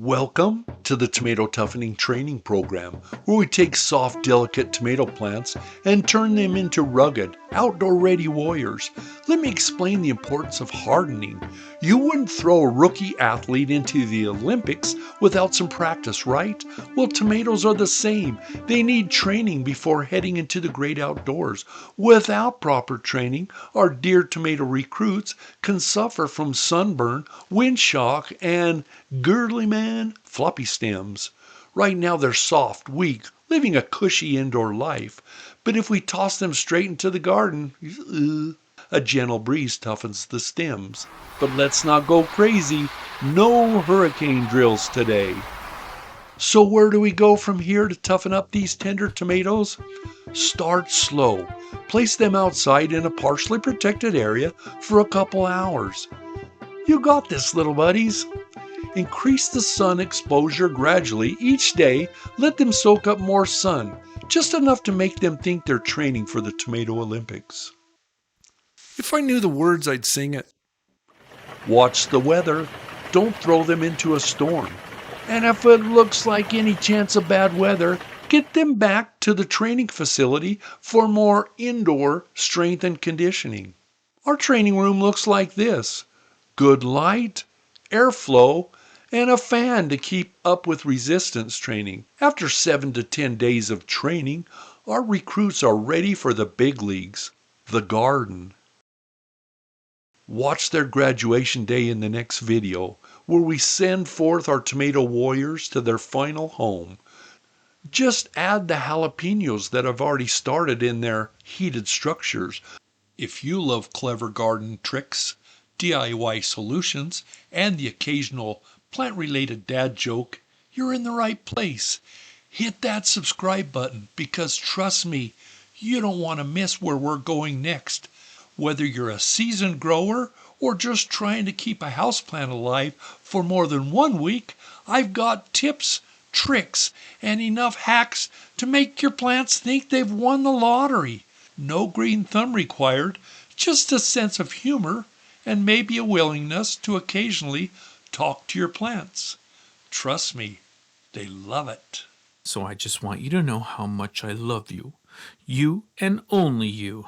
Welcome to the Tomato Toughening Training Program, where we take soft, delicate tomato plants and turn them into rugged, outdoor-ready warriors. Let me explain the importance of hardening. You wouldn't throw a rookie athlete into the Olympics without some practice, right? Well, tomatoes are the same. They need training before heading into the great outdoors. Without proper training, our dear tomato recruits can suffer from sunburn, wind shock, and girdly floppy stems. Right now they're soft, weak, living a cushy indoor life. But if we toss them straight into the garden, a gentle breeze toughens the stems. But let's not go crazy. No hurricane drills today. So where do we go from here to toughen up these tender tomatoes? Start slow. Place them outside in a partially protected area for a couple hours. You got this, little buddies. Increase the sun exposure gradually each day. Let them soak up more sun, just enough to make them think they're training for the Tomato Olympics. If I knew the words, I'd sing it. Watch the weather. Don't throw them into a storm. And if it looks like any chance of bad weather, get them back to the training facility for more indoor strength and conditioning. Our training room looks like this. Good light, airflow, and a fan to keep up with resistance training. After 7 to 10 days of training, our recruits are ready for the big leagues, the garden. Watch their graduation day in the next video, where we send forth our tomato warriors to their final home. Just add the jalapenos that have already started in their heated structures. If you love clever garden tricks, DIY solutions, and the occasional plant-related dad joke, you're in the right place. Hit that subscribe button because trust me, you don't want to miss where we're going next. Whether you're a seasoned grower or just trying to keep a houseplant alive for more than 1 week, I've got tips, tricks, and enough hacks to make your plants think they've won the lottery. No green thumb required, just a sense of humor and maybe a willingness to occasionally talk to your plants. Trust me, they love it. So I just want you to know how much I love you. You and only you.